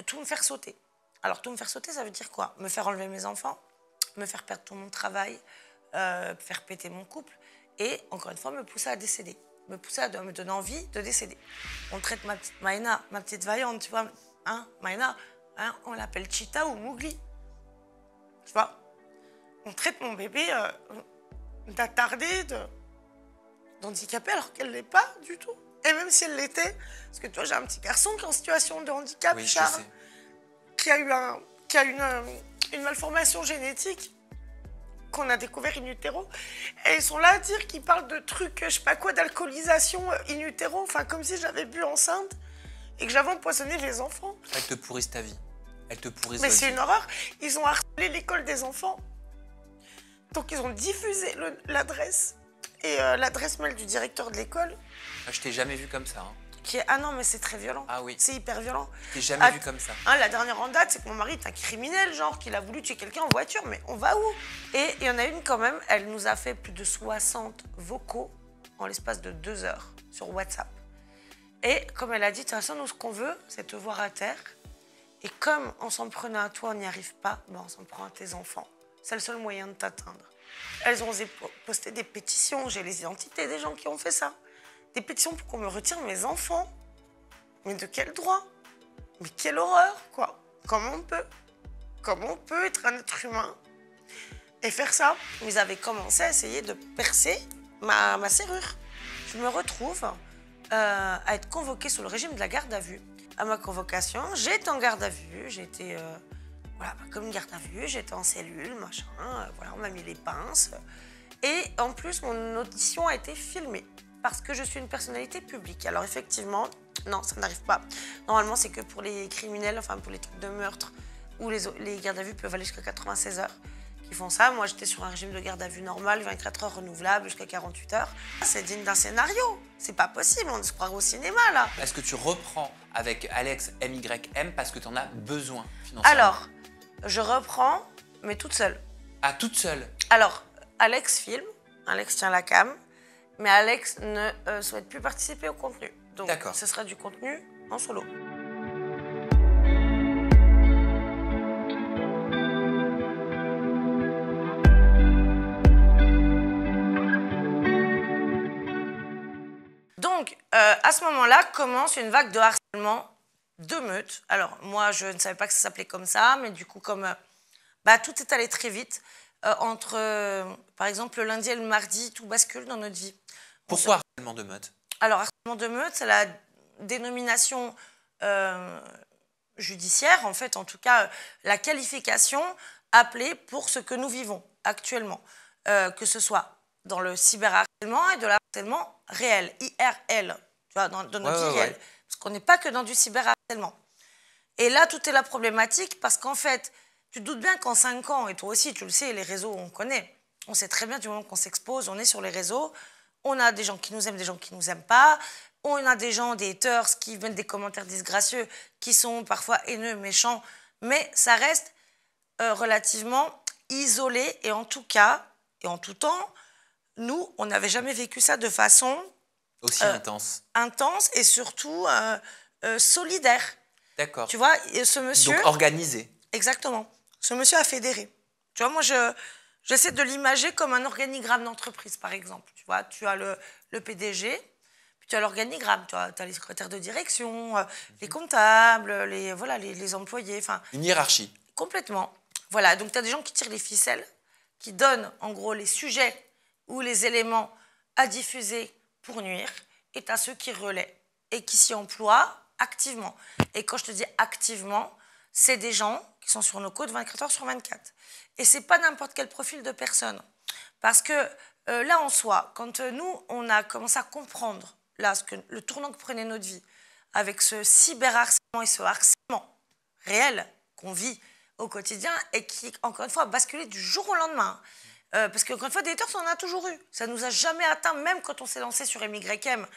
tout me faire sauter. Alors, tout me faire sauter, ça veut dire quoi? Me faire enlever mes enfants, me faire perdre tout mon travail, faire péter mon couple et, encore une fois, me pousser à décéder. Me pousser à me donner envie de décéder. On traite ma petite Maïna, ma petite vaillante, tu vois. Hein, Maïna, hein, on l'appelle Chita ou Mowgli. Tu vois? On traite mon bébé d'attardé, d'handicapé, alors qu'elle ne l'est pas du tout. Et même si elle l'était, parce que tu vois, j'ai un petit garçon qui est en situation de handicap, Oui, je Charles, sais. qui a eu une malformation génétique qu'on a découvert in utero. Et ils sont là à dire qu'ils parlent de trucs, je sais pas quoi, d'alcoolisation in utero, enfin comme si j'avais bu enceinte et que j'avais empoisonné les enfants. Elles te pourrissent ta vie. Elles te pourrissent Mais votre c'est vie. une horreur. Ils ont harcelé l'école des enfants. Donc ils ont diffusé l'adresse et l'adresse mail du directeur de l'école. Ah, je t'ai jamais vu comme ça. Hein. Qui est... Ah non, mais c'est très violent. Ah oui. C'est hyper violent. Je t'ai jamais vu comme ça. Hein, la dernière en date, c'est que mon mari est un criminel, genre, qu'il a voulu tuer quelqu'un en voiture. Mais on va où? Et il y en a une quand même, elle nous a fait plus de 60 vocaux en l'espace de 2 heures sur WhatsApp. Et comme elle a dit, de toute façon, nous, ce qu'on veut, c'est te voir à terre. Et comme on s'en prenait à toi, on n'y arrive pas, ben on s'en prend à tes enfants. C'est le seul moyen de t'atteindre. Elles ont osé poster des pétitions, j'ai les identités des gens qui ont fait ça. Des pétitions pour qu'on me retire mes enfants. Mais de quel droit? Mais quelle horreur, quoi. Comment on peut? Comment on peut être un être humain et faire ça? Ils avaient commencé à essayer de percer ma serrure. Je me retrouve à être convoquée sous le régime de la garde à vue. À ma convocation, j'ai été en garde à vue, j'ai été voilà, comme une garde à vue, j'étais en cellule, machin, voilà, on m'a mis les pinces. Et en plus, mon audition a été filmée parce que je suis une personnalité publique. Alors effectivement, non, ça n'arrive pas. Normalement, c'est que pour les criminels, enfin pour les trucs de meurtre, où les gardes à vue peuvent aller jusqu'à 96 heures qui font ça. Moi, j'étais sur un régime de garde à vue normal, 24 heures renouvelable, jusqu'à 48 heures. C'est digne d'un scénario. C'est pas possible, on se croirait au cinéma, là. Est-ce que tu reprends avec Alex MYM parce que tu en as besoin financièrement? Alors, je reprends, mais toute seule. Ah, toute seule? Alors, Alex filme, Alex tient la cam, mais Alex ne souhaite plus participer au contenu. Donc, ce sera du contenu en solo. Donc, à ce moment-là, commence une vague de harcèlement, de meute. Alors, moi, je ne savais pas que ça s'appelait comme ça, mais du coup, comme tout est allé très vite, par exemple, le lundi et le mardi, tout bascule dans notre vie. Pourquoi harcèlement de meute? Alors, harcèlement de meute, c'est la dénomination judiciaire, en fait, en tout cas, la qualification appelée pour ce que nous vivons actuellement, que ce soit dans le cyberharcèlement et de l'harcèlement réel, IRL, tu vois, dans notre vie réelle. Parce qu'on n'est pas que dans du cyberharcèlement. Et là, tout est la problématique parce qu'en fait, tu te doutes bien qu'en 5 ans, et toi aussi, tu le sais, les réseaux, on connaît. On sait très bien du moment qu'on s'expose, on est sur les réseaux, on a des gens qui nous aiment, des gens qui ne nous aiment pas, on a des gens, des haters qui mettent des commentaires disgracieux, qui sont parfois haineux, méchants, mais ça reste relativement isolé et en tout cas, et en tout temps, nous, on n'avait jamais vécu ça de façon... Aussi intense. Intense et surtout solidaire. D'accord. Tu vois, ce monsieur... Donc organisé. Exactement. Ce monsieur a fédéré. Tu vois, moi, j'essaie de l'imager comme un organigramme d'entreprise, par exemple. Tu vois, tu as le PDG, puis tu as l'organigramme. Tu as les secrétaires de direction, les comptables, les employés. Enfin, une hiérarchie. Complètement. Voilà, donc tu as des gens qui tirent les ficelles, qui donnent, en gros, les sujets ou les éléments à diffuser pour nuire, et tu as ceux qui relaient et qui s'y emploient activement. Et quand je te dis activement, c'est des gens qui sont sur nos côtes 24 heures sur 24. Et c'est pas n'importe quel profil de personne. Parce que là, en soi, quand nous, on a commencé à comprendre là, le tournant que prenait notre vie, avec ce cyberharcèlement et ce harcèlement réel qu'on vit au quotidien et qui, encore une fois, a basculé du jour au lendemain. Parce qu'encore une fois, des haters, on en a toujours eu. Ça ne nous a jamais atteint, même quand on s'est lancé sur MYM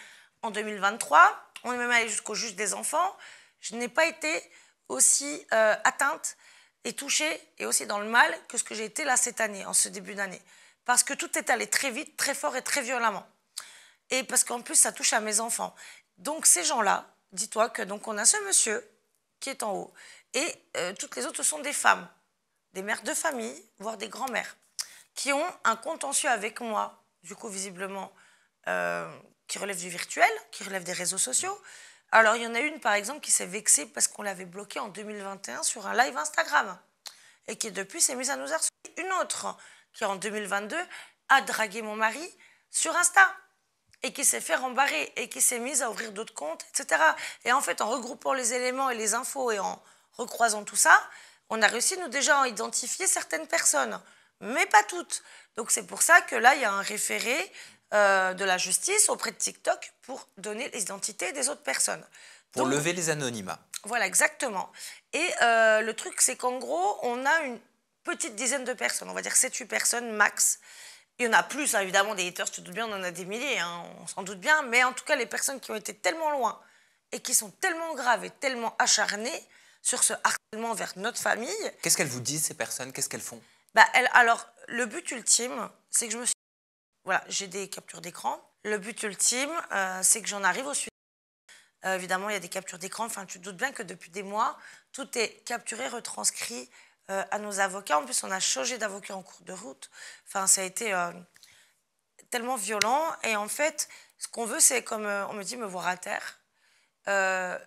en 2023. On est même allé jusqu'au juge des enfants. Je n'ai pas été aussi atteinte et touchée, et aussi dans le mal, que ce que j'ai été là cette année, en ce début d'année. Parce que tout est allé très vite, très fort et très violemment. Et parce qu'en plus, ça touche à mes enfants. Donc ces gens-là, dis-toi que donc on a ce monsieur qui est en haut. Et toutes les autres, ce sont des femmes, des mères de famille, voire des grands-mères, qui ont un contentieux avec moi, du coup, visiblement, qui relève du virtuel, qui relève des réseaux sociaux. Alors, il y en a une, par exemple, qui s'est vexée parce qu'on l'avait bloquée en 2021 sur un live Instagram et qui, depuis, s'est mise à nous harceler. Une autre, qui, en 2022, a dragué mon mari sur Insta et qui s'est fait rembarrer et qui s'est mise à ouvrir d'autres comptes, etc. Et en fait, en regroupant les éléments et les infos et en recroisant tout ça, on a réussi, nous, déjà, à identifier certaines personnes, mais pas toutes. Donc, c'est pour ça que là, il y a un référé de la justice auprès de TikTok pour donner les identités des autres personnes. Pour Donc, lever les anonymat. voilà, exactement. Et le truc, c'est qu'en gros, on a une petite dizaine de personnes, on va dire 7-8 personnes max. Il y en a plus, hein, évidemment, des haters, tu te doutes bien, on en a des milliers, hein, on s'en doute bien. Mais en tout cas, les personnes qui ont été tellement loin et qui sont tellement graves et tellement acharnées sur ce harcèlement vers notre famille. Qu'est-ce qu'elles vous disent, ces personnes? Qu'est-ce qu'elles font? Alors, le but ultime, c'est que je me suis... Voilà, j'ai des captures d'écran. Le but ultime, c'est que j'en arrive au suicide. Évidemment, il y a des captures d'écran. Enfin, tu te doutes bien que depuis des mois, tout est capturé, retranscrit à nos avocats. En plus, on a changé d'avocat en cours de route. Enfin, ça a été tellement violent. Et en fait, ce qu'on veut, c'est, comme on me dit, me voir à terre,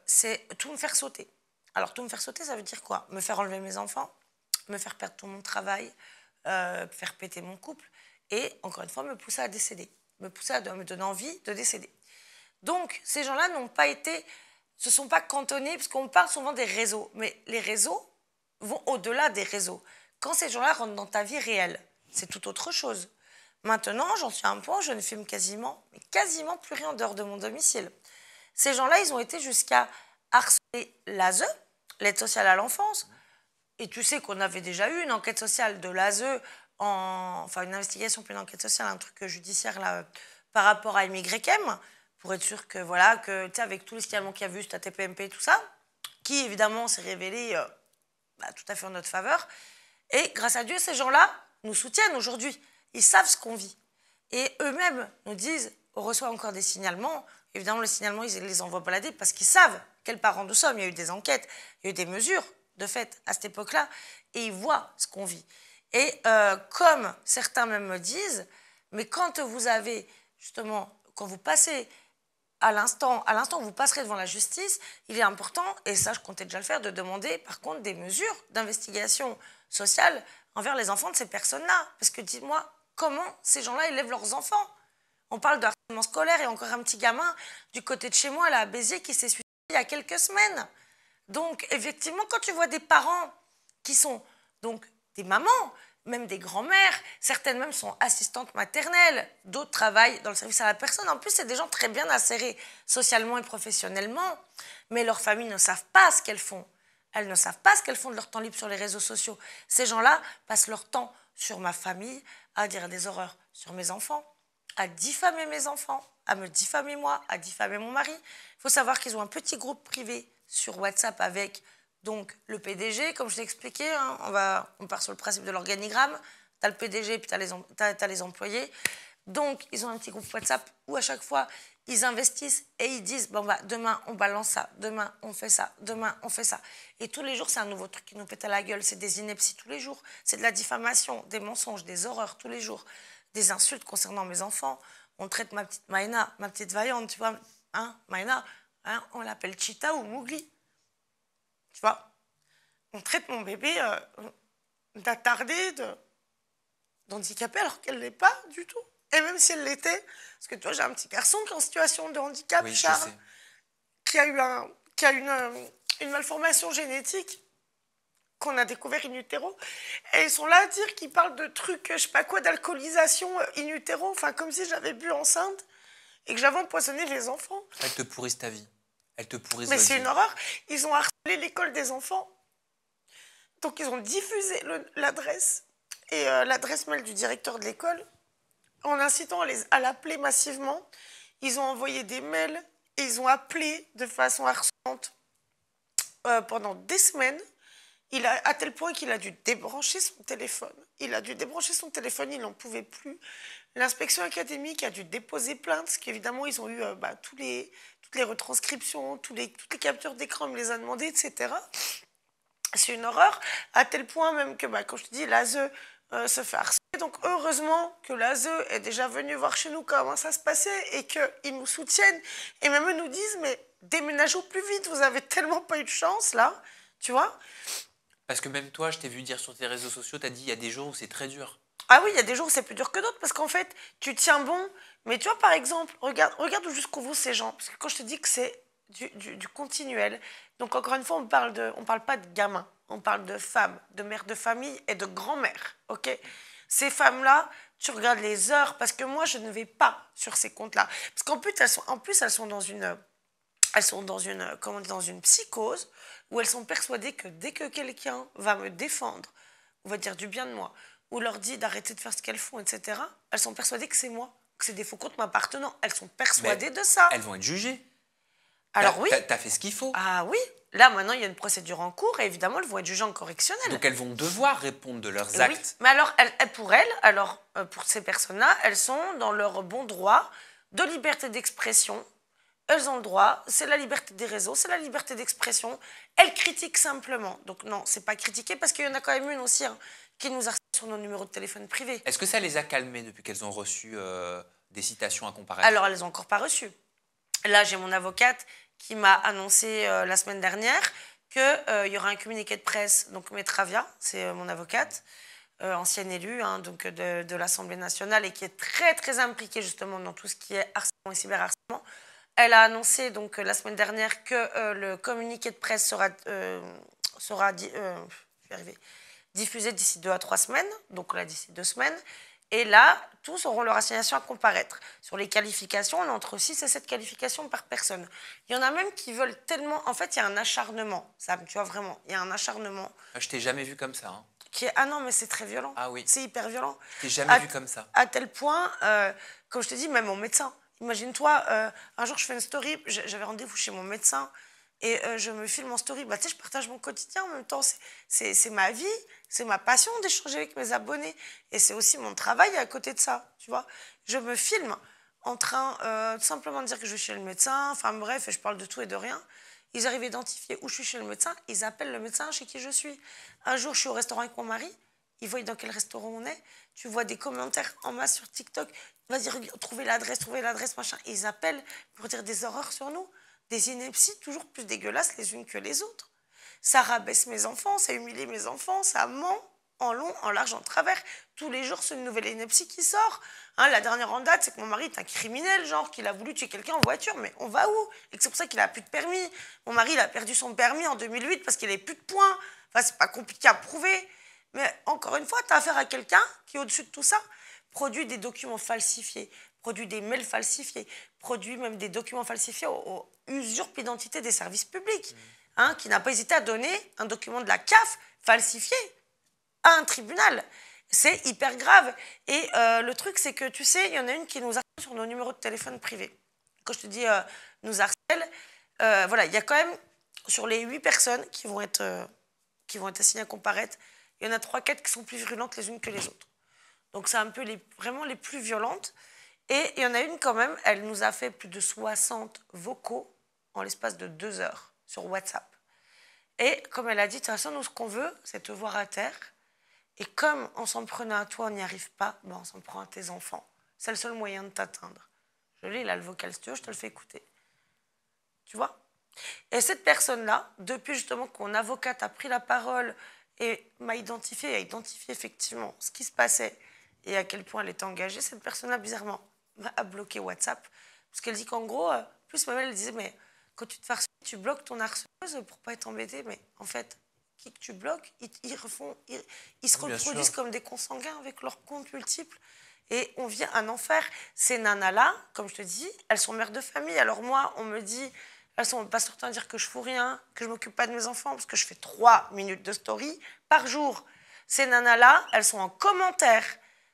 c'est tout me faire sauter. Alors, tout me faire sauter, ça veut dire quoi? Me faire enlever mes enfants, me faire perdre tout mon travail, faire péter mon couple et, encore une fois, me pousser à décéder. Me pousser à me donner envie de décéder. Donc, ces gens-là n'ont pas été, se sont pas cantonnés, parce qu'on parle souvent des réseaux, mais les réseaux vont au-delà des réseaux. Quand ces gens-là rentrent dans ta vie réelle, c'est tout autre chose. Maintenant, j'en suis à un point, je ne filme quasiment plus rien en dehors de mon domicile. Ces gens-là, ils ont été jusqu'à harceler l'ASE, l'aide sociale à l'enfance. Et tu sais qu'on avait déjà eu une enquête sociale de l'ASE, enfin une investigation puis une enquête sociale, un truc judiciaire là, par rapport à MYM, pour être sûr que, voilà, que tu sais, avec tous les signalements qu'il y a eu, ta TPMP et tout ça, qui évidemment s'est révélé tout à fait en notre faveur. Et grâce à Dieu, ces gens-là nous soutiennent aujourd'hui. Ils savent ce qu'on vit. Et eux-mêmes nous disent, on reçoit encore des signalements. Évidemment, les signalements, ils les envoient balader parce qu'ils savent quels parents nous sommes. Il y a eu des enquêtes, il y a eu des mesures, de fait, à cette époque-là. Et ils voient ce qu'on vit. Et comme certains même me disent, mais quand vous avez, justement, quand vous passez à l'instant où vous passerez devant la justice, il est important, et ça je comptais déjà le faire, de demander par contre des mesures d'investigation sociale envers les enfants de ces personnes-là. Parce que dis-moi, comment ces gens-là élèvent leurs enfants? On parle de harcèlement scolaire et encore un petit gamin du côté de chez moi, là, à Béziers, qui s'est suicidé il y a quelques semaines. Donc effectivement, quand tu vois des parents qui sont donc des mamans, même des grands-mères, certaines même sont assistantes maternelles, d'autres travaillent dans le service à la personne. En plus, c'est des gens très bien insérés socialement et professionnellement, mais leurs familles ne savent pas ce qu'elles font. Elles ne savent pas ce qu'elles font de leur temps libre sur les réseaux sociaux. Ces gens-là passent leur temps sur ma famille, à dire des horreurs sur mes enfants, à diffamer mes enfants, à me diffamer moi, à diffamer mon mari. Il faut savoir qu'ils ont un petit groupe privé sur WhatsApp avec... Donc, le PDG, comme je t'ai expliqué, hein, on part sur le principe de l'organigramme. Tu as le PDG, puis tu as les employés. Donc, ils ont un petit groupe WhatsApp où, à chaque fois, ils investissent et ils disent bon, demain, on balance ça, demain, on fait ça, demain, on fait ça. Et tous les jours, c'est un nouveau truc qui nous pète à la gueule. C'est des inepties tous les jours. C'est de la diffamation, des mensonges, des horreurs tous les jours. Des insultes concernant mes enfants. On traite ma petite Maïna, ma petite vaillante, tu vois. Hein, Maïna, hein, on l'appelle Chita ou Mougli. Tu vois, on traite mon bébé d'attardé, d'handicapé, alors qu'elle ne l'est pas du tout. Et même si elle l'était, parce que toi, j'ai un petit garçon qui est en situation de handicap, oui, Charles, qui a une malformation génétique qu'on a découvert in utero. Et ils sont là à dire qu'ils parlent de trucs, je sais pas quoi, d'alcoolisation in utero, enfin comme si j'avais bu enceinte et que j'avais empoisonné les enfants. Elles te pourrissent ta vie. Elles te pourrissent Mais votre c'est vie. une horreur. Ils ont harcelé l'école des enfants. Donc, ils ont diffusé l'adresse et l'adresse mail du directeur de l'école en incitant à l'appeler massivement. Ils ont envoyé des mails et ils ont appelé de façon harcelante pendant des semaines. À tel point qu'il a dû débrancher son téléphone. Il a dû débrancher son téléphone, il n'en pouvait plus. L'inspection académique a dû déposer plainte, parce qu'évidemment, ils ont eu toutes les retranscriptions, toutes les captures d'écran, on me les a demandées, etc. C'est une horreur, à tel point même que, quand je te dis, l'ASE se fait harceler. Donc, heureusement que l'ASE est déjà venu voir chez nous comment ça se passait et qu'ils nous soutiennent. Et même eux nous disent, mais déménagez au plus vite, vous avez tellement pas eu de chance, là, tu vois. Parce que même toi, je t'ai vu dire sur tes réseaux sociaux, tu as dit il y a des jours où c'est très dur. Ah oui, il y a des jours où c'est plus dur que d'autres parce qu'en fait, tu tiens bon. Mais tu vois, par exemple, regarde jusqu'où vont ces gens. Parce que quand je te dis que c'est du continuel, donc encore une fois, on parle pas de gamins, on parle de femmes, de mères de famille et de grand-mères, ok? Ces femmes-là, tu regardes les heures, parce que moi, je ne vais pas sur ces comptes-là. Parce qu'en plus, elles sont dans comment dire, dans une psychose où elles sont persuadées que dès que quelqu'un va me défendre, ou va dire du bien de moi, ou leur dit d'arrêter de faire ce qu'elles font, etc., elles sont persuadées que c'est moi, que c'est des faux comptes m'appartenant. Elles sont persuadées de ça. Elles vont être jugées. Alors oui. T'as fait ce qu'il faut. Ah oui. Là, maintenant, il y a une procédure en cours et évidemment, elles vont être jugées en correctionnel. Donc elles vont devoir répondre de leurs actes. Oui. Mais alors, pour ces personnes-là, elles sont dans leur bon droit de liberté d'expression. Elles ont le droit, c'est la liberté des réseaux, c'est la liberté d'expression. Elles critiquent simplement. Donc non, c'est pas critiquer parce qu'il y en a quand même une aussi qui nous harcèle sur nos numéros de téléphone privés. Est-ce que ça les a calmées depuis qu'elles ont reçu des citations à comparaître? Alors, elles n'ont encore pas reçu. Là, j'ai mon avocate qui m'a annoncé la semaine dernière qu'il y aura un communiqué de presse. Donc, Metravia, c'est mon avocate, ancienne élue donc de l'Assemblée nationale et qui est très, très impliquée justement dans tout ce qui est harcèlement et cyberharcèlement. Elle a annoncé donc la semaine dernière que le communiqué de presse sera diffusé d'ici 2 à 3 semaines, donc là d'ici 2 semaines. Et là, tous auront leur assignation à comparaître. Sur les qualifications, on a entre 6 et 7 qualifications par personne. Il y en a même qui veulent tellement... En fait, il y a un acharnement, Sam, tu vois, vraiment. Il y a un acharnement. Je t'ai jamais vu comme ça. Hein. Ah non, mais c'est très violent. Ah oui. C'est hyper violent. Je t'ai jamais vu comme ça. À tel point, comme je te dis, même mon médecin. Imagine-toi, un jour, je fais une story, j'avais rendez-vous chez mon médecin, et je me filme en story. Tu sais, je partage mon quotidien en même temps. C'est ma vie, c'est ma passion d'échanger avec mes abonnés. Et c'est aussi mon travail à côté de ça, tu vois. Je me filme en train simplement de dire que je vais chez le médecin. Enfin bref, et je parle de tout et de rien. Ils arrivent à identifier où je suis chez le médecin. Ils appellent le médecin chez qui je suis. Un jour, je suis au restaurant avec mon mari. Ils voient dans quel restaurant on est. Tu vois des commentaires en masse sur TikTok. Vas-y, trouvez l'adresse, machin. Et ils appellent pour dire des horreurs sur nous. Des inepties toujours plus dégueulasses les unes que les autres. Ça rabaisse mes enfants, ça humilie mes enfants, ça ment en long, en large, en travers. Tous les jours, c'est une nouvelle ineptie qui sort. La dernière en date, c'est que mon mari est un criminel, genre qu'il a voulu tuer quelqu'un en voiture. Mais on va où? Et que c'est pour ça qu'il n'a plus de permis. Mon mari, il a perdu son permis en 2008 parce qu'il n'avait plus de points. Enfin, c'est pas compliqué à prouver. Mais encore une fois, tu as affaire à quelqu'un qui, au-dessus de tout ça, produit des documents falsifiés, produit des mails falsifiés, produit même des documents falsifiés, usurpe l'identité des services publics, qui n'a pas hésité à donner un document de la CAF falsifié à un tribunal. C'est hyper grave. Et le truc, c'est que, tu sais, il y en a une qui nous harcèle sur nos numéros de téléphone privés. Quand je te dis nous harcèle, voilà, il y a quand même, sur les 8 personnes qui vont être assignées à comparaître, il y en a 3-4 qui sont plus virulentes les unes que les autres. Donc, c'est un peu vraiment les plus violentes. Et il y en a une quand même, elle nous a fait plus de 60 vocaux en l'espace de 2 heures sur WhatsApp. Et comme elle a dit, de toute façon, nous, ce qu'on veut, c'est te voir à terre. Et comme en s'en prenant à toi, on n'y arrive pas, on s'en prend à tes enfants. C'est le seul moyen de t'atteindre. Je lis là le vocal, si tu veux, je te le fais écouter. Tu vois? Et cette personne-là, depuis justement que mon avocate a pris la parole et a identifié effectivement ce qui se passait et à quel point elle était engagée, cette personne-là, bizarrement, a bloqué WhatsApp. Parce qu'elle dit qu'en gros, plus même elle disait, mais quand tu te fais harceler, tu bloques ton harceleuse pour pas être embêtée. Mais en fait, qui que tu bloques, ils se reproduisent comme des consanguins avec leurs comptes multiples. Et on vient un enfer. Ces nanas-là, comme je te dis, elles sont mères de famille. Alors moi, on me dit, elles sont pas sur le temps de dire que je fous rien, que je m'occupe pas de mes enfants, parce que je fais 3 minutes de story par jour. Ces nanas-là, elles sont en commentaire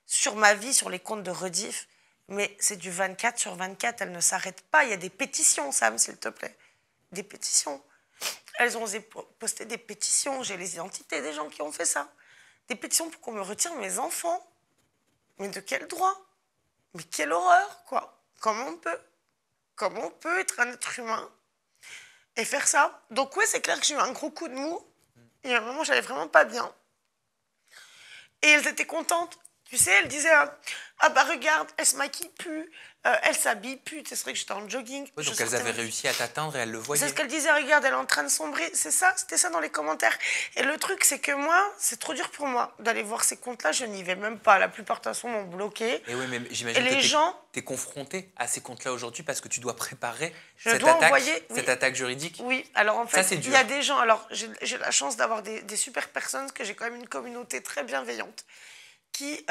sur ma vie, sur les comptes de rediff. Mais c'est du 24 sur 24, elles ne s'arrêtent pas. Il y a des pétitions, Sam, s'il te plaît. Des pétitions. Elles ont osé poster des pétitions. J'ai les identités des gens qui ont fait ça. Des pétitions pour qu'on me retire mes enfants. Mais de quel droit? Mais quelle horreur, quoi. Comment on peut être un être humain et faire ça? Donc ouais, c'est clair que j'ai eu un gros coup de mou. Et à un moment, j'allais vraiment pas bien. Et elles étaient contentes. Tu sais, elles disaient ah bah regarde, elle se maquille plus, elle s'habille plus. C'est vrai que j'étais en jogging. Ouais, donc elles avaient réussi à t'atteindre et elles le C'est voyaient. ce qu'elle disait, regarde, elle est en train de sombrer. C'est ça, c'était ça dans les commentaires. Et le truc, c'est que moi, c'est trop dur pour moi d'aller voir ces comptes-là. Je n'y vais même pas. La plupart, de toute façon, m'ont bloqué. Et oui, mais Et j'imagine les que gens, tu es confronté à ces comptes-là aujourd'hui parce que tu dois préparer je cette dois attaque, envoyer. Oui, cette attaque juridique. oui. Alors en Ça, fait, c'est il y dur. a des gens. Alors j'ai la chance d'avoir des super personnes, parce que j'ai quand même une communauté très bienveillante qui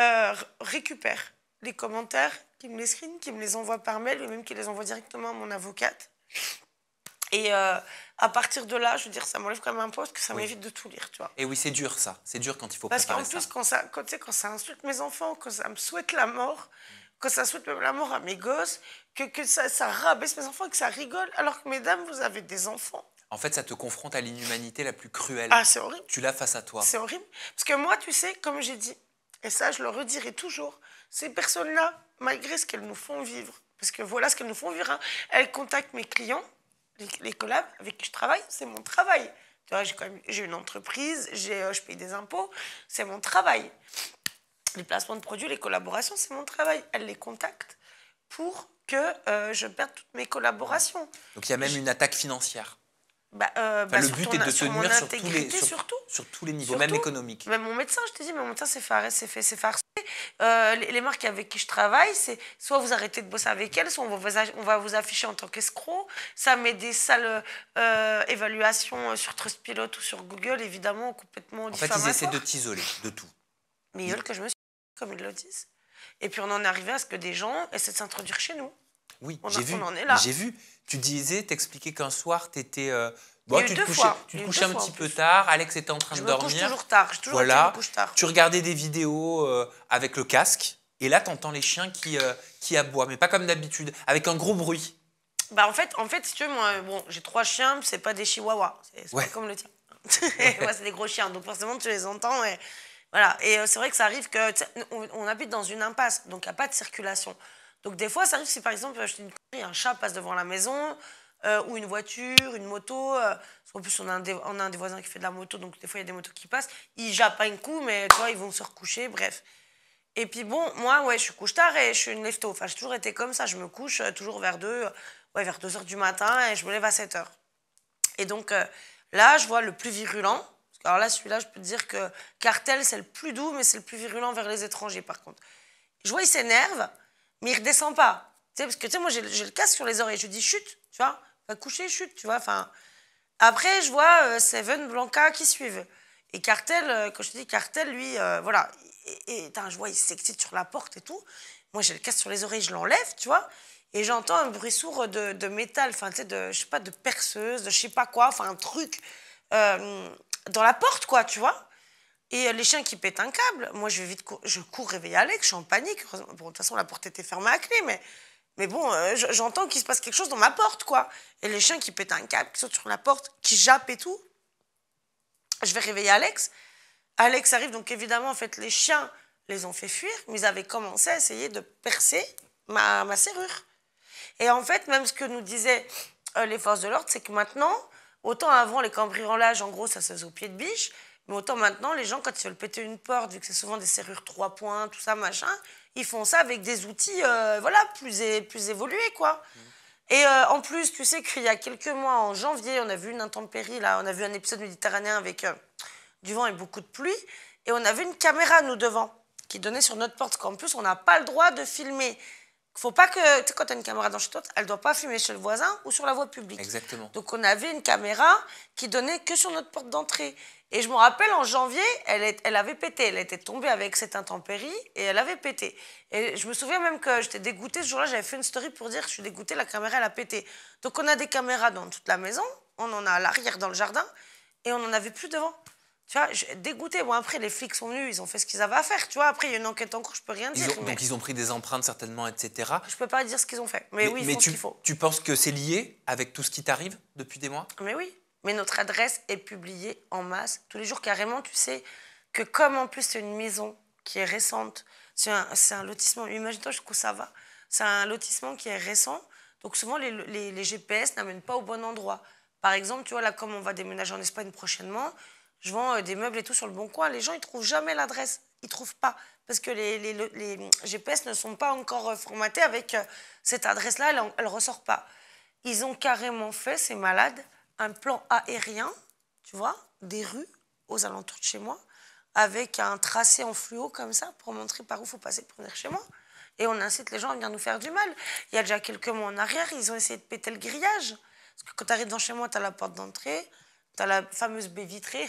récupère les commentaires, qui me les screen, qui me les envoie par mail, ou même qui les envoie directement à mon avocate. Et à partir de là, je veux dire, ça m'enlève quand même un poste, que ça Oui. m'évite de tout lire, tu vois. Et oui, c'est dur ça. C'est dur quand il faut Parce préparer qu'en plus, ça. tu sais, quand ça insulte mes enfants, que ça me souhaite la mort, que ça souhaite même la mort à mes gosses, que ça rabaisse mes enfants, que ça rigole, alors que mesdames, vous avez des enfants. En fait, ça te confronte à l'inhumanité la plus cruelle. Ah, c'est horrible. Tu l'as face à toi. C'est horrible. Parce que moi, tu sais, comme j'ai dit, et ça, je le redirai toujours, ces personnes-là, malgré ce qu'elles nous font vivre, parce que voilà ce qu'elles nous font vivre, hein, elles contactent mes clients, les collabs avec qui je travaille, c'est mon travail. Tu vois, j'ai une entreprise, je paye des impôts, c'est mon travail. Les placements de produits, les collaborations, c'est mon travail. Elles les contactent pour que je perde toutes mes collaborations. Donc il y a même une attaque financière. Le but est de te nuire sur tous les niveaux, même surtout, économiques. Même mon médecin, je te dis, mon médecin s'est farcé. Les marques avec qui je travaille, c'est soit vous arrêtez de bosser avec elles, soit on va vous afficher en tant qu'escroc. Ça met des sales évaluations sur Trustpilot ou sur Google, évidemment, complètement En fait, diffamatoires. ils essaient de t'isoler de tout. Mais ils veulent que je me suis, comme ils le disent. Et puis on en est arrivé à ce que des gens essaient de s'introduire chez nous. Oui, On j'ai vu. en est là. J'ai vu. Tu disais, t'expliquais qu'un soir, t'étais... Il y a eu tu deux te fois. couchais un petit peu tard, Alex était en train Je de me dormir. couche toujours tard. J'ai toujours dit, Voilà. je me couche tard. Tu regardais des vidéos avec le casque, et là, t'entends les chiens qui aboient, mais pas comme d'habitude, avec un gros bruit. Bah en fait, si tu veux, moi, bon, j'ai 3 chiens, c'est pas des chihuahuas. C'est Ouais. pas comme le tien. Moi, c'est des gros chiens, donc forcément, tu les entends. Et voilà. Et c'est vrai que ça arrive que, tu sais, on habite dans une impasse, donc il n'y a pas de circulation. Donc des fois, ça arrive si par exemple, je te dis une connerie, un chat passe devant la maison, ou une voiture, une moto. Parce qu'en plus, on a un des voisins qui fait de la moto, donc des fois, il y a des motos qui passent. Ils jappent un coup, mais tu vois, ils vont se recoucher, bref. Et puis bon, moi, ouais, je couche tard et je suis une lève-tôt. Enfin, j'ai toujours été comme ça. Je me couche toujours vers 2h du matin et je me lève à 7h. Et donc là, je vois le plus virulent. Alors là, celui-là, je peux te dire que Cartel, c'est le plus doux, mais c'est le plus virulent vers les étrangers, par contre. Je vois, il s'énerve, mais il redescend pas. Tu sais, parce que tu sais, moi, j'ai le casque sur les oreilles. Je lui dis, chute, tu vois, va coucher, chute, tu vois. Enfin, après, je vois Seven, Blanca qui suivent. Et Cartel, quand je te dis Cartel, lui, voilà. Et je vois, il s'excite sur la porte et tout. Moi, j'ai le casque sur les oreilles, je l'enlève, tu vois. Et j'entends un bruit sourd de métal, enfin, tu sais, je sais pas, de perceuse, de je sais pas quoi, enfin, un truc dans la porte, quoi, tu vois. Et les chiens qui pètent un câble. Moi, je cours réveiller Alex, je suis en panique. Bon, de toute façon, la porte était fermée à clé, mais bon, j'entends qu'il se passe quelque chose dans ma porte, quoi. Et les chiens qui pètent un câble, qui sautent sur la porte, qui jappent et tout. Je vais réveiller Alex. Alex arrive, donc évidemment, en fait, les chiens les ont fait fuir, mais ils avaient commencé à essayer de percer ma serrure. Et en fait, même ce que nous disaient les forces de l'ordre, c'est que maintenant, autant avant, les cambriolages, en gros, ça se faisait au pied de biche, mais autant maintenant, les gens, quand ils veulent péter une porte, vu que c'est souvent des serrures 3 points, tout ça, machin, ils font ça avec des outils, voilà, plus évolués, quoi. Et en plus, tu sais qu'il y a quelques mois, en janvier, on a vu une intempérie, là, on a vu un épisode méditerranéen avec du vent et beaucoup de pluie, et on avait une caméra, nous, devant, qui donnait sur notre porte, parce qu'en plus, on n'a pas le droit de filmer. Faut pas que, tu sais, quand tu as une caméra dans chez toi, elle ne doit pas filmer chez le voisin ou sur la voie publique. Exactement. Donc, on avait une caméra qui donnait que sur notre porte d'entrée. Et je me rappelle, en janvier, elle avait pété. Elle était tombée avec cette intempérie et elle avait pété. Et je me souviens même que j'étais dégoûtée. Ce jour-là, j'avais fait une story pour dire que je suis dégoûtée, la caméra, elle a pété. Donc, on a des caméras dans toute la maison. On en a à l'arrière, dans le jardin. Et on n'en avait plus devant. Tu vois, dégoûtée. Bon, après, les flics sont venus, ils ont fait ce qu'ils avaient à faire. Tu vois, après, il y a une enquête en cours, je peux rien dire. Donc, ils ont pris des empreintes, certainement, etc. Je peux pas dire ce qu'ils ont fait. Mais oui, ils font ce qu'il faut. Tu penses que c'est lié avec tout ce qui t'arrive depuis des mois? Mais oui. Mais notre adresse est publiée en masse tous les jours. Carrément, tu sais que comme en plus c'est une maison qui est récente, C'est un lotissement. Imagine-toi jusqu'où ça va. C'est un lotissement qui est récent. Donc souvent, les GPS n'amènent pas au bon endroit. Par exemple, tu vois, là, comme on va déménager en Espagne prochainement, je vends des meubles et tout sur le Bon Coin. Les gens, ils trouvent jamais l'adresse. Ils trouvent pas. Parce que les GPS ne sont pas encore formatés avec cette adresse-là. Elle ressort pas. Ils ont carrément fait, ces malades, un plan aérien, tu vois, des rues aux alentours de chez moi, avec un tracé en fluo comme ça pour montrer par où il faut passer pour venir chez moi. Et on incite les gens à venir nous faire du mal. Il y a déjà quelques mois en arrière, ils ont essayé de péter le grillage. Parce que quand tu arrives devant chez moi, tu as la porte d'entrée, tu as la fameuse baie vitrée,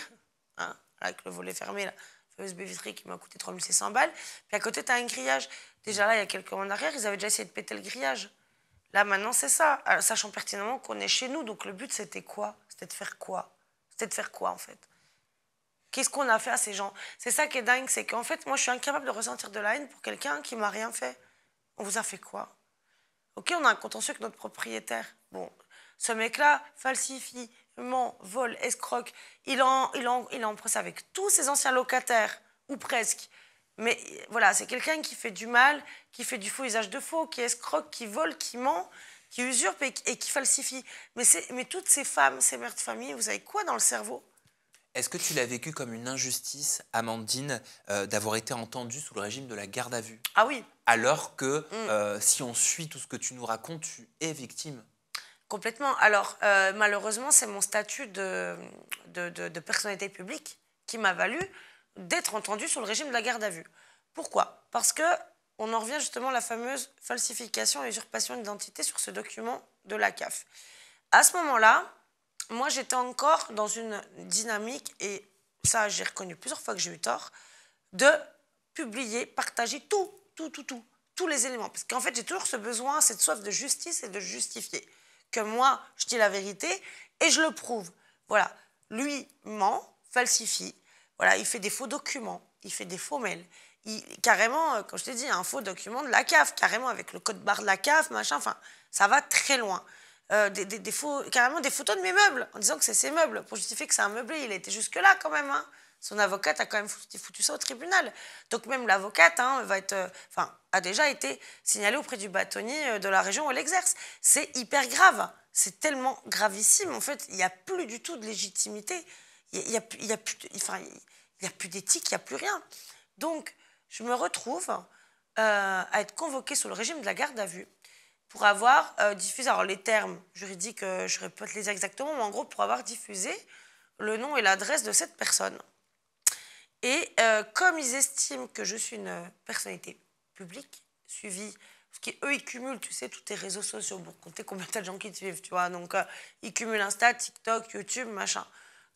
hein, avec le volet fermé, la fameuse baie vitrée qui m'a coûté 3600 balles. Puis à côté, tu as un grillage. Déjà là, il y a quelques mois en arrière, ils avaient déjà essayé de péter le grillage. Là, maintenant, c'est ça, sachant pertinemment qu'on est chez nous. Donc le but, c'était quoi? C'était de faire quoi? C'était de faire quoi, en fait? Qu'est-ce qu'on a fait à ces gens? C'est ça qui est dingue, c'est qu'en fait, moi, je suis incapable de ressentir de la haine pour quelqu'un qui m'a rien fait. On vous a fait quoi? Ok, on a un contentieux avec notre propriétaire. Bon, ce mec-là falsifie, ment, vole, escroque. Il est en procès avec tous ses anciens locataires, ou presque. Mais voilà, c'est quelqu'un qui fait du mal, qui fait du faux usage de faux, qui escroque, qui vole, qui ment, qui usurpe et qui falsifie. Mais toutes ces femmes, ces mères de famille, vous avez quoi dans le cerveau? Est-ce que tu l'as vécu comme une injustice, Amandine, d'avoir été entendue sous le régime de la garde à vue? Ah oui. Alors que si on suit tout ce que tu nous racontes, tu es victime. Complètement. Alors, malheureusement, c'est mon statut de personnalité publique qui m'a valu d'être entendue sous le régime de la garde à vue. Pourquoi? Parce que on en revient justement à la fameuse falsification et usurpation d'identité sur ce document de la CAF. À ce moment-là, moi, j'étais encore dans une dynamique, et ça, j'ai reconnu plusieurs fois que j'ai eu tort, de publier, partager tous les éléments. Parce qu'en fait, j'ai toujours ce besoin, cette soif de justice et de justifier. Que moi, je dis la vérité et je le prouve. Voilà. Lui ment, falsifie. Voilà, il fait des faux documents, il fait des faux mails. Carrément, comme je t'ai dit, un faux document de la CAF, carrément avec le code barre de la CAF, machin, enfin, ça va très loin. Carrément des photos de mes meubles, en disant que c'est ses meubles, pour justifier que c'est un meublé. Il était jusque-là quand même, hein. Son avocate a quand même foutu ça au tribunal. Donc même l'avocate a déjà été signalée auprès du bâtonnier de la région où elle exerce. C'est hyper grave, c'est tellement gravissime. En fait, il n'y a plus du tout de légitimité, il n'y a plus d'éthique, il n'y a plus rien. Donc je me retrouve à être convoquée sous le régime de la garde à vue pour avoir diffusé, alors les termes juridiques, je ne saurais pas te les dire exactement, mais en gros pour avoir diffusé le nom et l'adresse de cette personne. Et comme ils estiment que je suis une personnalité publique, suivie, parce qu'eux, ils cumulent, tu sais, tous tes réseaux sociaux pour compter combien t'as de gens qui te suivent, tu vois. Donc, ils cumulent Insta, TikTok, YouTube, machin.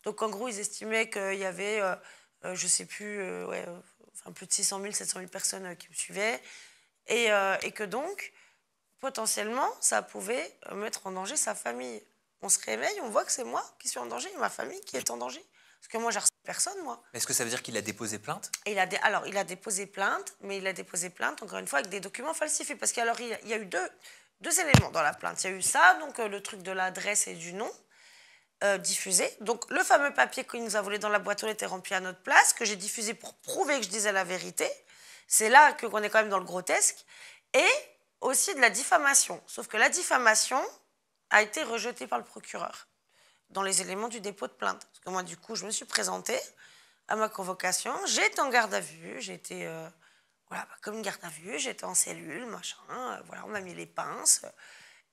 Donc, en gros, ils estimaient qu'il y avait, je sais plus, plus de 600 000, 700 000 personnes qui me suivaient. Et que donc, potentiellement, ça pouvait mettre en danger sa famille. On se réveille, on voit que c'est moi qui suis en danger et ma famille qui est en danger. Parce que moi, j'ai reçu personne, moi. Est-ce que ça veut dire qu'il a déposé plainte? Alors, il a déposé plainte, mais il a déposé plainte, encore une fois, avec des documents falsifiés. Parce qu'il y a eu deux éléments dans la plainte. Il y a eu ça, donc le truc de l'adresse et du nom diffusé. Donc, le fameux papier qu'il nous a volé dans la boîte aux lettres est rempli à notre place, que j'ai diffusé pour prouver que je disais la vérité. C'est là qu'on est quand même dans le grotesque. Et aussi de la diffamation. Sauf que la diffamation a été rejetée par le procureur dans les éléments du dépôt de plainte. Parce que moi, du coup, je me suis présentée à ma convocation. J'ai été en garde à vue. J'ai été, comme une garde à vue. J'étais en cellule, machin. Voilà, on m'a mis les pinces.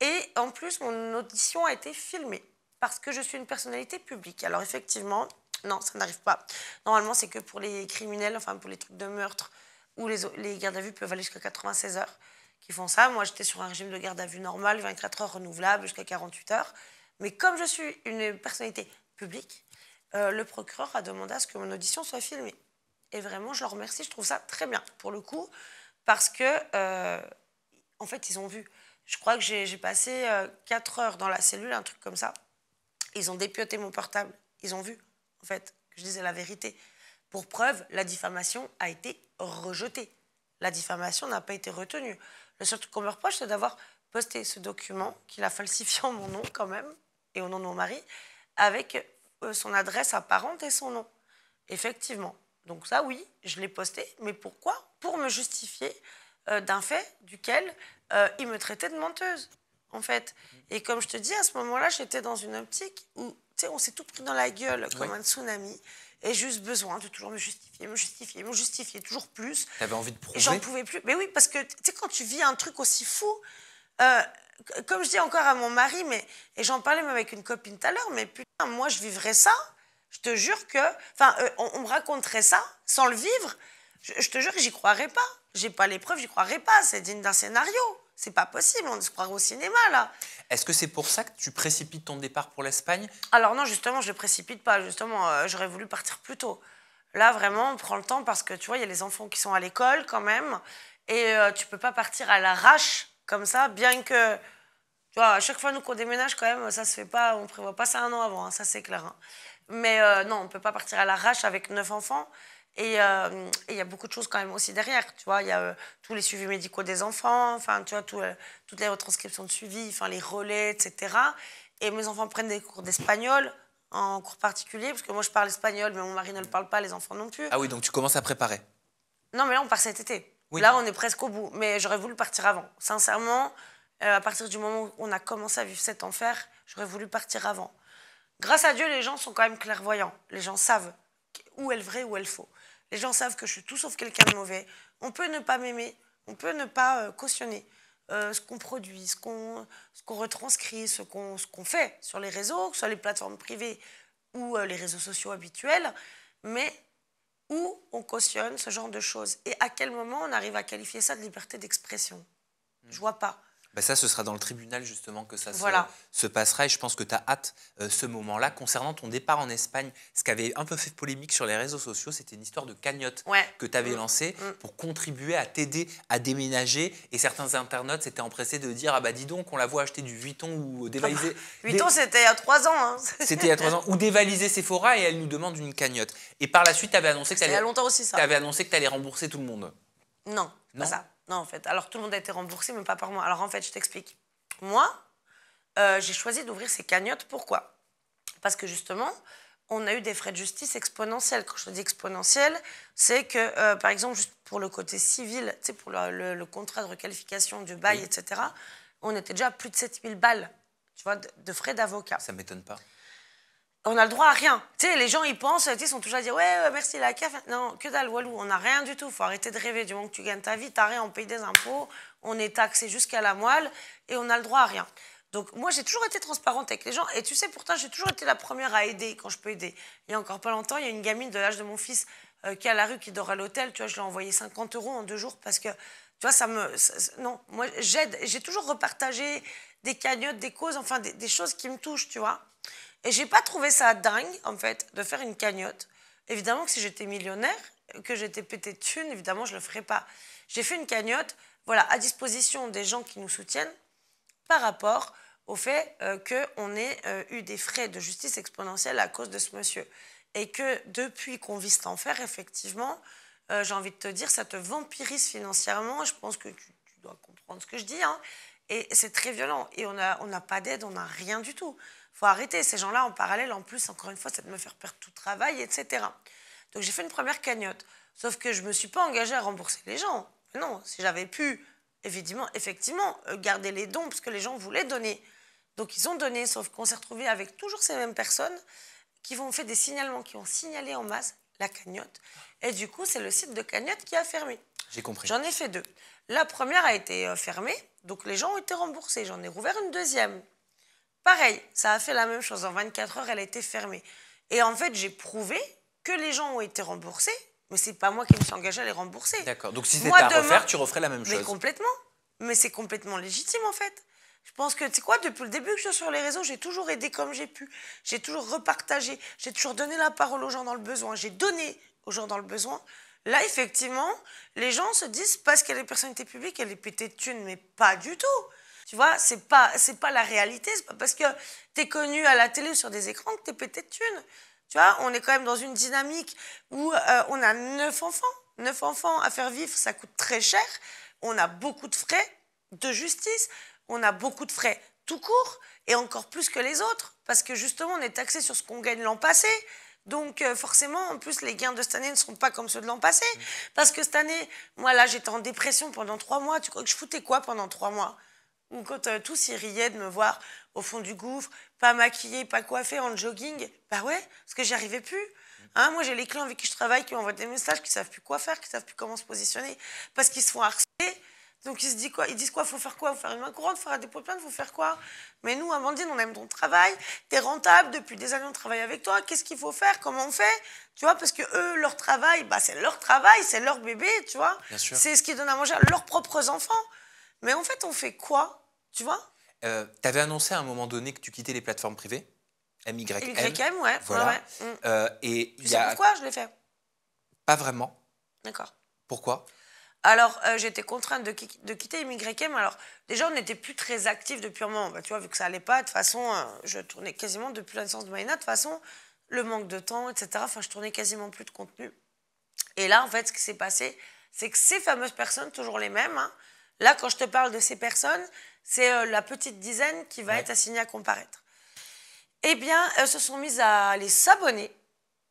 Et en plus, mon audition a été filmée parce que je suis une personnalité publique. Alors effectivement, non, ça n'arrive pas. Normalement, c'est que pour les criminels, enfin pour les trucs de meurtre, où les gardes à vue peuvent aller jusqu'à 96 heures, qui font ça. Moi, j'étais sur un régime de garde à vue normal, 24 heures renouvelable, jusqu'à 48 heures. Mais comme je suis une personnalité publique, le procureur a demandé à ce que mon audition soit filmée. Et vraiment, je leur remercie, je trouve ça très bien, pour le coup, parce que, en fait, ils ont vu. Je crois que j'ai passé 4 heures dans la cellule, un truc comme ça. Ils ont dépioté mon portable. Ils ont vu, en fait, que je disais la vérité. Pour preuve, la diffamation a été rejetée. La diffamation n'a pas été retenue. Le seul truc qu'on me reproche, c'est d'avoir posté ce document, qu'il a falsifié en mon nom quand même, et au nom de mon mari, avec son adresse apparente et son nom. Effectivement. Donc ça, oui, je l'ai posté. Mais pourquoi? pour me justifier d'un fait duquel il me traitait de menteuse, en fait. Et comme je te dis, à ce moment-là, j'étais dans une optique où, tu sais, on s'est tout pris dans la gueule comme un tsunami. Et juste besoin de toujours me justifier, toujours plus. T'avais envie de prouver. Et j'en pouvais plus. Mais oui, parce que, tu sais, quand tu vis un truc aussi fou, euh, comme je dis encore à mon mari, et j'en parlais même avec une copine tout à l'heure, mais putain, moi, je vivrais ça. Je te jure que... Enfin, on me raconterait ça sans le vivre. Je te jure que j'y croirais pas. J'ai pas les preuves, j'y croirais pas. C'est digne d'un scénario. C'est pas possible, on se croirait au cinéma, là. Est-ce que c'est pour ça que tu précipites ton départ pour l'Espagne? Alors non, justement, je ne le précipite pas. Justement, j'aurais voulu partir plus tôt. Là, vraiment, on prend le temps parce que, tu vois, il y a les enfants qui sont à l'école quand même. Et tu peux pas partir à l'arrache comme ça, bien que... Tu vois, à chaque fois, nous, qu'on déménage, quand même, ça se fait pas... On prévoit pas ça un an avant, hein, ça, c'est clair. Hein. Mais non, on peut pas partir à l'arrache avec 9 enfants. Et il y a beaucoup de choses quand même aussi derrière, tu vois, il y a tous les suivis médicaux des enfants, enfin, tu vois, toutes les retranscriptions de suivi, enfin, les relais, etc. Et mes enfants prennent des cours d'espagnol, en cours particulier, parce que moi, je parle espagnol, mais mon mari ne le parle pas, les enfants non plus. Ah oui, donc tu commences à préparer. Non, mais là, on part cet été. Oui. Là, on est presque au bout, mais j'aurais voulu partir avant. Sincèrement, à partir du moment où on a commencé à vivre cet enfer, j'aurais voulu partir avant. Grâce à Dieu, les gens sont quand même clairvoyants. Les gens savent où est le vrai, où est le faux. Les gens savent que je suis tout sauf quelqu'un de mauvais. On peut ne pas m'aimer, on peut ne pas cautionner ce qu'on produit, ce qu'on retranscrit, ce qu'on fait sur les réseaux, que ce soit les plateformes privées ou les réseaux sociaux habituels, mais où on cautionne ce genre de choses. Et à quel moment on arrive à qualifier ça de liberté d'expression? Je vois pas. Ben ça, ce sera dans le tribunal justement que ça se passera et je pense que tu as hâte ce moment-là. Concernant ton départ en Espagne, ce qui avait un peu fait polémique sur les réseaux sociaux, c'était une histoire de cagnotte que tu avais lancée pour contribuer à t'aider à déménager et certains internautes s'étaient empressés de dire « Ah bah dis donc, on la voit acheter du Vuitton ou dévaliser… » Vuitton, c'était il y a 3 ans. Hein. C'était il y a 3 ans. Ou dévaliser Sephora et elle nous demande une cagnotte. Et par la suite, tu avais annoncé que tu allais rembourser tout le monde. Non, pas ça. Non, en fait. Alors, tout le monde a été remboursé, mais pas par moi. Alors, en fait, je t'explique. Moi, j'ai choisi d'ouvrir ces cagnottes. Pourquoi? Parce que, justement, on a eu des frais de justice exponentiels. Quand je te dis exponentiels, c'est que, par exemple, juste pour le côté civil, tu sais, pour le contrat de requalification du bail, etc., on était déjà à plus de 7000 balles, tu vois, de frais d'avocat. Ça ne m'étonne pas. On a le droit à rien. Tu sais, les gens, ils pensent, ils sont toujours à dire « Ouais, merci la CAF. » Non, que dalle, Walou, on n'a rien du tout. Il faut arrêter de rêver. Du moment que tu gagnes ta vie, tu n'as rien, on paye des impôts, on est taxé jusqu'à la moelle et on a le droit à rien. Donc, moi, j'ai toujours été transparente avec les gens. Et tu sais, pourtant, j'ai toujours été la première à aider quand je peux aider. Il y a encore pas longtemps, il y a une gamine de l'âge de mon fils qui est à la rue, qui dort à l'hôtel. Tu vois, je lui ai envoyé 50 € en 2 jours parce que, tu vois, non, moi, j'aide. J'ai toujours repartagé des cagnottes, des causes, enfin, des choses qui me touchent, tu vois. Et j'ai pas trouvé ça dingue, en fait, de faire une cagnotte. Évidemment que si j'étais millionnaire, que j'étais pété de thunes, évidemment, je le ferais pas. J'ai fait une cagnotte, voilà, à disposition des gens qui nous soutiennent par rapport au fait qu'on ait eu des frais de justice exponentiels à cause de ce monsieur. Et que depuis qu'on vit cet enfer, effectivement, j'ai envie de te dire, ça te vampirise financièrement. Je pense que tu dois comprendre ce que je dis, hein. Et c'est très violent. Et on n'a pas d'aide, on n'a rien du tout. Il faut arrêter ces gens-là en parallèle. En plus, encore une fois, c'est de me faire perdre tout travail, etc. Donc, j'ai fait une première cagnotte. Sauf que je ne me suis pas engagée à rembourser les gens. Non, si j'avais pu, effectivement, garder les dons, parce que les gens voulaient donner. Donc, ils ont donné, sauf qu'on s'est retrouvés avec toujours ces mêmes personnes qui ont fait des signalements, qui ont signalé en masse la cagnotte. Et du coup, c'est le site de cagnotte qui a fermé. J'ai compris. J'en ai fait 2. La première a été fermée, donc les gens ont été remboursés. J'en ai rouvert une deuxième. Pareil, ça a fait la même chose. En 24 heures, elle a été fermée. Et en fait, j'ai prouvé que les gens ont été remboursés, mais c'est pas moi qui me suis engagée à les rembourser. D'accord. Donc si c'était à refaire, tu referais la même chose. Mais complètement. Mais c'est complètement légitime, en fait. Je pense que, tu sais quoi, depuis le début que je suis sur les réseaux, j'ai toujours aidé comme j'ai pu. J'ai toujours repartagé. J'ai toujours donné la parole aux gens dans le besoin. J'ai donné aux gens dans le besoin. Là, effectivement, les gens se disent, parce qu'elle est personnalité publique, elle est pétée de thunes, mais pas du tout. Tu vois, c'est pas la réalité. C'est pas parce que tu es connu à la télé ou sur des écrans que tu es pété de thunes. Tu vois, on est quand même dans une dynamique où on a 9 enfants. 9 enfants à faire vivre, ça coûte très cher. On a beaucoup de frais de justice. On a beaucoup de frais tout court et encore plus que les autres. Parce que justement, on est taxé sur ce qu'on gagne l'an passé. Donc forcément, en plus, les gains de cette année ne seront pas comme ceux de l'an passé. Parce que cette année, moi là, j'étais en dépression pendant 3 mois. Tu crois que je foutais quoi pendant 3 mois? Ou quand tous ils riaient de me voir au fond du gouffre, pas maquillée, pas coiffée, en jogging. Bah ouais, parce que j'y arrivais plus. Hein, moi, j'ai les clients avec qui je travaille qui m'envoient des messages, qui savent plus quoi faire, qui savent plus comment se positionner, parce qu'ils se font harceler. Donc ils se disent quoi? Ils disent quoi? Faut faire quoi? Faut faire une main courante, faut faire des pots de plainte, faut faire quoi? Mais nous, Amandine, on aime ton travail, t'es rentable, depuis des années on travaille avec toi, qu'est-ce qu'il faut faire? Comment on fait? Tu vois, parce que eux, leur travail, bah, c'est leur bébé, tu vois. C'est ce qu'ils donnent à manger à leurs propres enfants. Mais en fait, on fait quoi? Tu vois? T'avais annoncé à un moment donné que tu quittais les plateformes privées. MYM. MYM, ouais. Voilà. Ouais. Et tu sais pourquoi je l'ai fait? Pas vraiment. D'accord. Pourquoi? Alors, j'étais contrainte de quitter MYM. Alors, déjà, on n'était plus très actifs depuis un moment. Bah, tu vois, vu que ça allait pas, de toute façon, je tournais quasiment depuis la naissance de Maïna. De toute façon, le manque de temps, etc. Enfin, je tournais quasiment plus de contenu. Et là, en fait, ce qui s'est passé, c'est que ces fameuses personnes, toujours les mêmes, hein, là, quand je te parle de ces personnes, c'est la petite dizaine qui va être assignée à comparaître. Eh bien, elles se sont mises à aller s'abonner,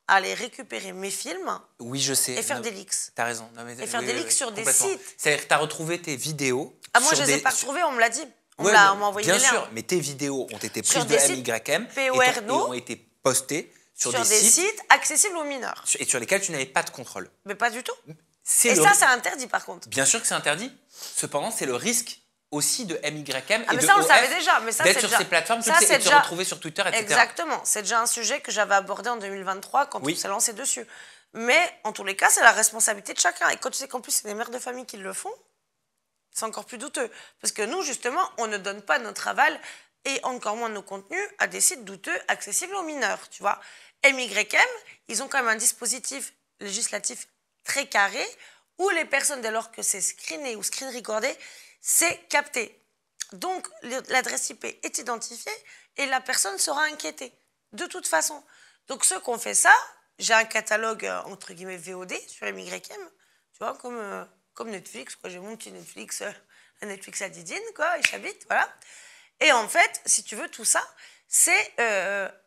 à aller récupérer mes films. Oui, je sais. Et faire des leaks. T'as raison. Et faire des leaks sur des sites. C'est-à-dire que t'as retrouvé tes vidéos. Ah, moi, je les ai pas retrouvées, on me l'a dit. On m'a envoyé des liens. Bien sûr, mais tes vidéos ont été prises de MYM et ont été postées sur des sites accessibles aux mineurs. Et sur lesquels tu n'avais pas de contrôle. Mais pas du tout. Et ça, c'est interdit, par contre. Bien sûr que c'est interdit. Cependant, c'est le risque aussi de MYM et de ça, on le OF savait déjà. Mais ça, d'être sur ces plateformes et de se retrouver sur Twitter, etc. Exactement. C'est déjà un sujet que j'avais abordé en 2023 quand on s'est lancé dessus. Mais en tous les cas, c'est la responsabilité de chacun. Et quand tu sais qu'en plus, c'est des mères de famille qui le font, c'est encore plus douteux. Parce que nous, justement, on ne donne pas notre aval et encore moins nos contenus à des sites douteux accessibles aux mineurs. Tu vois. MYM, ils ont quand même un dispositif législatif très carré où les personnes, dès lors que c'est screené ou screen recordé, c'est capté. Donc, l'adresse IP est identifiée et la personne sera inquiétée, de toute façon. Donc, ceux qui ont fait ça, j'ai un catalogue, entre guillemets, VOD sur MYM, tu vois, comme Netflix, quoi. J'ai mon petit Netflix, un Netflix à Didine, quoi, et j'habite, voilà. Et en fait, si tu veux, tout ça,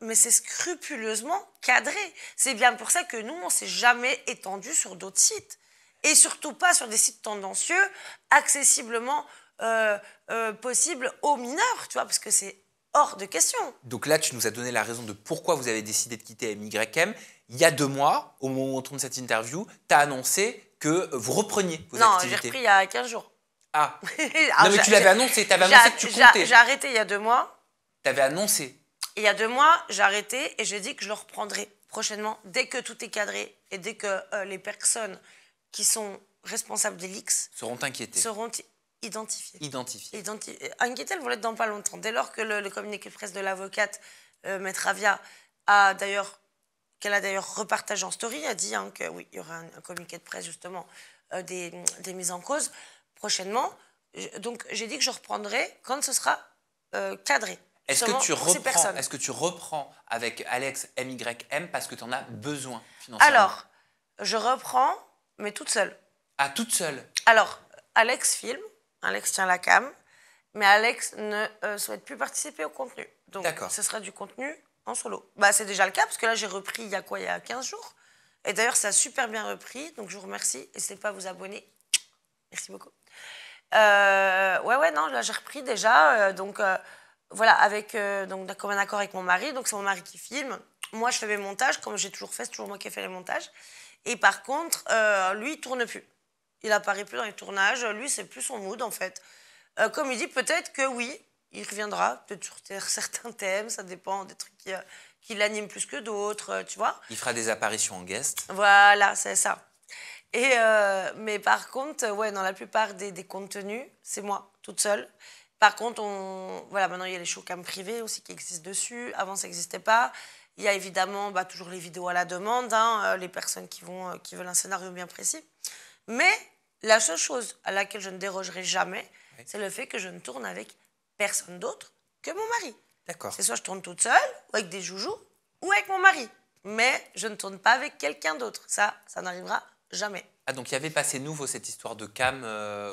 mais c'est scrupuleusement cadré. C'est bien pour ça que nous, on ne s'est jamais étendu sur d'autres sites. Et surtout pas sur des sites tendancieux, accessiblement possibles aux mineurs, tu vois, parce que c'est hors de question. Donc là, tu nous as donné la raison de pourquoi vous avez décidé de quitter MYM. Il y a 2 mois, au moment où on tourne cette interview, tu as annoncé que vous repreniez vos activités. Non, j'ai repris il y a 15 jours. Ah, non, mais tu l'avais annoncé, tu avais annoncé que tu comptais. J'ai arrêté il y a 2 mois. Tu avais annoncé. Il y a 2 mois, j'ai arrêté et j'ai dit que je le reprendrai prochainement, dès que tout est cadré et dès que les personnes qui sont responsables des leaks seront inquiétées. Seront identifiées. Inquiétées, elles vont l'être dans pas longtemps. Dès lors que le communiqué de presse de l'avocate, Maître Avia, qu'elle a d'ailleurs repartagé en story, a dit que oui, il y aura un communiqué de presse justement des mises en cause prochainement. Donc j'ai dit que je reprendrai quand ce sera cadré. Est-ce que tu reprends avec Alex MYM parce que tu en as besoin financièrement? Alors, je reprends, mais toute seule. Ah, toute seule? Alors, Alex filme, Alex tient la cam, mais Alex ne souhaite plus participer au contenu. Donc, ce sera du contenu en solo. Bah, c'est déjà le cas, parce que là, j'ai repris il y a 15 jours. Et d'ailleurs, ça a super bien repris, donc je vous remercie. N'hésitez pas à vous abonner. Merci beaucoup. Non, là, j'ai repris déjà, voilà, avec comme un accord avec mon mari. Donc, c'est mon mari qui filme. Moi, je fais mes montages, comme j'ai toujours fait. C'est toujours moi qui ai fait les montages. Et par contre, lui, il ne tourne plus. Il n'apparaît plus dans les tournages. Lui, c'est plus son mood, en fait. Comme il dit, peut-être que oui, il reviendra. Peut-être sur certains thèmes. Ça dépend des trucs qui l'animent plus que d'autres, tu vois. Il fera des apparitions en guest. Voilà, c'est ça. Mais par contre, dans la plupart des contenus, c'est moi, toute seule. Par contre, maintenant, il y a les showcams privés aussi qui existent dessus. Avant, ça n'existait pas. Il y a évidemment toujours les vidéos à la demande, les personnes qui veulent un scénario bien précis. Mais la seule chose à laquelle je ne dérogerai jamais, c'est le fait que je ne tourne avec personne d'autre que mon mari. D'accord. C'est soit je tourne toute seule, ou avec des joujoux, ou avec mon mari. Mais je ne tourne pas avec quelqu'un d'autre. Ça n'arrivera jamais. Ah, donc il y avait passé nouveau cette histoire de cam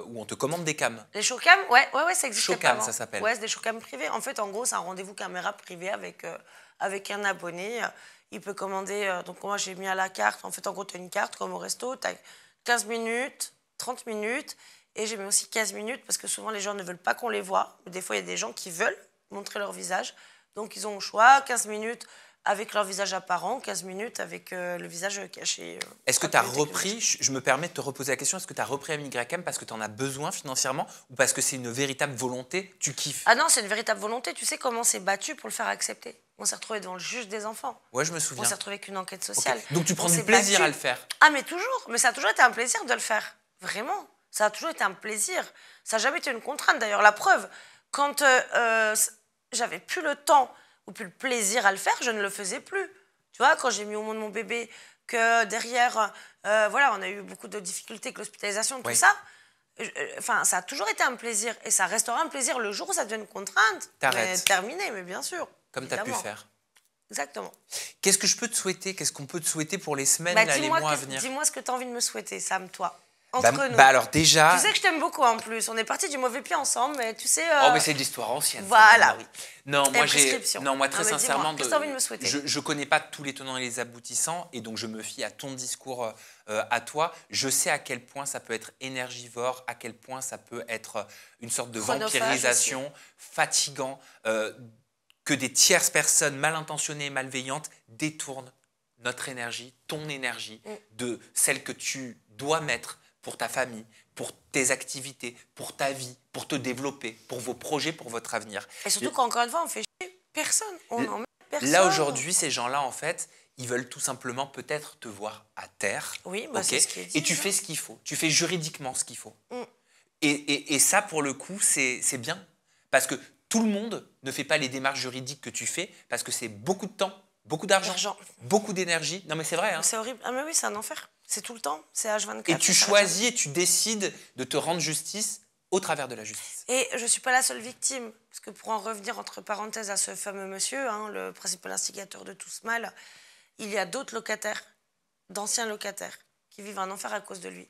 où on te commande des cams. Les showcams, ouais, ça existe. Showcam, ça s'appelle. Ouais, c'est des showcams privés. En fait, en gros, c'est un rendez-vous caméra privé avec un abonné. il peut commander. Donc moi, j'ai mis à la carte. En fait, en gros, tu as une carte comme au resto. Tu as 15 minutes, 30 minutes. Et j'ai mis aussi 15 minutes parce que souvent, les gens ne veulent pas qu'on les voit. Des fois, il y a des gens qui veulent montrer leur visage. Donc, ils ont le choix. 15 minutes avec leur visage apparent, 15 minutes avec le visage caché. Est-ce que tu as repris, je me permets de te reposer la question, est-ce que tu as repris AmiYM parce que tu en as besoin financièrement ou parce que c'est une véritable volonté, tu kiffes? Ah non, c'est une véritable volonté. Tu sais comment on s'est battu pour le faire accepter? On s'est retrouvé devant le juge des enfants. Ouais, je me souviens. On s'est retrouvé avec une enquête sociale. Okay. Donc tu prends du plaisir à le faire? Ah mais toujours, mais ça a toujours été un plaisir de le faire. Vraiment, ça a toujours été un plaisir. Ça n'a jamais été une contrainte d'ailleurs. La preuve, quand j'avais plus le temps ou plus le plaisir à le faire, je ne le faisais plus. Tu vois, quand j'ai mis au monde mon bébé, que derrière, voilà, on a eu beaucoup de difficultés avec l'hospitalisation, tout ça. Enfin, ça a toujours été un plaisir. Et ça restera un plaisir le jour où ça devient une contrainte. T'arrêtes. Terminé, mais bien sûr. Comme tu as pu faire. Exactement. Qu'est-ce que je peux te souhaiter? Qu'est-ce qu'on peut te souhaiter pour les semaines, les mois à venir? Dis-moi ce que tu as envie de me souhaiter, Sam, toi. Alors déjà... Tu sais que je t'aime beaucoup en plus. On est partis du mauvais pied ensemble, mais tu sais... Oh, mais c'est de l'histoire ancienne. Voilà, oui. Non, moi très sincèrement, qu'est-ce que tu as envie de me souhaiter? Je connais pas tous les tenants et les aboutissants, et donc je me fie à ton discours à toi. Je sais à quel point ça peut être énergivore, à quel point ça peut être une sorte de vampirisation, fatigant, que des tierces personnes mal intentionnées et malveillantes détournent notre énergie, ton énergie, de celle que tu dois mettre pour ta famille, pour tes activités, pour ta vie, pour te développer, pour vos projets, pour votre avenir. Et surtout qu'encore une fois, on fait chier personne. On n'en met personne. Là, aujourd'hui, ces gens-là, en fait, ils veulent tout simplement peut-être te voir à terre. Oui, bah c'est ce qui est dit. Et tu fais ce qu'il faut. Tu fais juridiquement ce qu'il faut. Et ça, pour le coup, c'est bien. Parce que tout le monde ne fait pas les démarches juridiques que tu fais parce que c'est beaucoup de temps, beaucoup d'argent, beaucoup d'énergie. Non, mais c'est vrai. Hein. C'est horrible. Ah, mais oui, c'est un enfer. C'est tout le temps. C'est H24. Et tu choisis et tu décides de te rendre justice au travers de la justice. Et je ne suis pas la seule victime. Parce que pour en revenir, entre parenthèses, à ce fameux monsieur, hein, le principal instigateur de tout ce mal, il y a d'autres locataires, d'anciens locataires, qui vivent un enfer à cause de lui,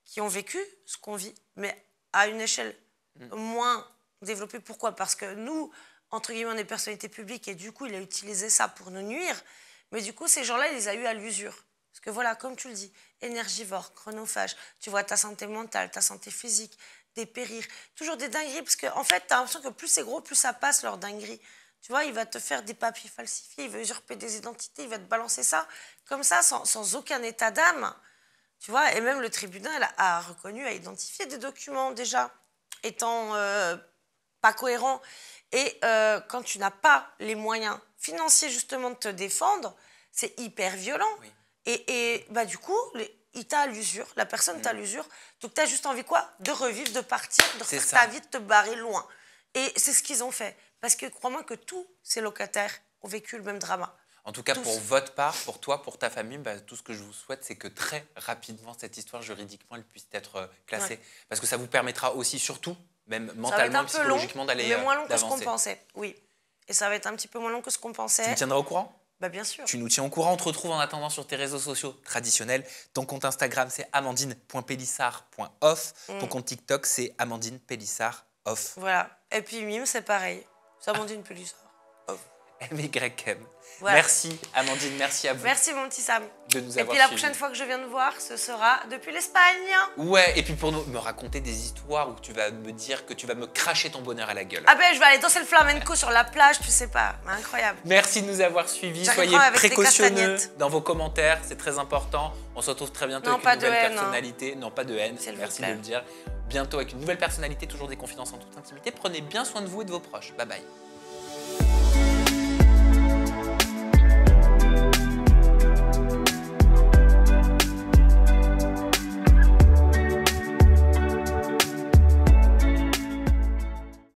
qui ont vécu ce qu'on vit, mais à une échelle moins développée. Pourquoi? Parce que nous, entre guillemets, on est personnalités publiques et du coup, il a utilisé ça pour nous nuire. Mais du coup, ces gens-là, il les a eus à l'usure. Parce que voilà, comme tu le dis, énergivore, chronophage, tu vois ta santé mentale, ta santé physique, dépérir, toujours des dingueries, parce qu'en fait, tu as l'impression que plus c'est gros, plus ça passe leur dinguerie. Tu vois, il va te faire des papiers falsifiés, il va usurper des identités, il va te balancer ça, comme ça, sans aucun état d'âme. Tu vois, et même le tribunal a reconnu, a identifié des documents déjà étant pas cohérents. Et quand tu n'as pas les moyens financiers justement de te défendre, c'est hyper violent. Oui. Et bah, du coup, il t'a à l'usure, la personne t'a à l'usure. Donc tu as juste envie quoi? De revivre, de partir, de refaire ta vie, de te barrer loin. Et c'est ce qu'ils ont fait. Parce que crois-moi que tous ces locataires ont vécu le même drama. En tout cas, pour votre part, pour toi, pour ta famille, bah, tout ce que je vous souhaite, c'est que très rapidement, cette histoire juridiquement, elle puisse être classée. Ouais. Parce que ça vous permettra aussi, surtout, même mentalement, psychologiquement, d'aller mais moins long que ce qu'on pensait, oui. Et ça va être un petit peu moins long que ce qu'on pensait. Tu me tiendras au courant? Bah bien sûr. Tu nous tiens au courant. On te retrouve en attendant sur tes réseaux sociaux traditionnels. Ton compte Instagram, c'est amandine.pélissard.off. Ton compte TikTok, c'est amandine.pélissard.off. Voilà. Et puis Mime, c'est pareil. C'est Amandine Pélissard. AmiYM. Voilà. Merci Amandine, merci à vous. Merci mon petit Sam. De nous avoir suivis. La prochaine fois que je viens te voir, ce sera depuis l'Espagne. Ouais, et puis pour me raconter des histoires où tu vas me dire que tu vas me cracher ton bonheur à la gueule. Ah ben je vais aller danser le flamenco sur la plage, tu sais pas. Incroyable. Merci de nous avoir suivis. Soyez précautionneux dans vos commentaires, c'est très important. On se retrouve très bientôt avec une nouvelle personnalité. Non, pas de haine, merci de le dire. Bientôt avec une nouvelle personnalité, toujours des confidences en toute intimité. Prenez bien soin de vous et de vos proches. Bye bye.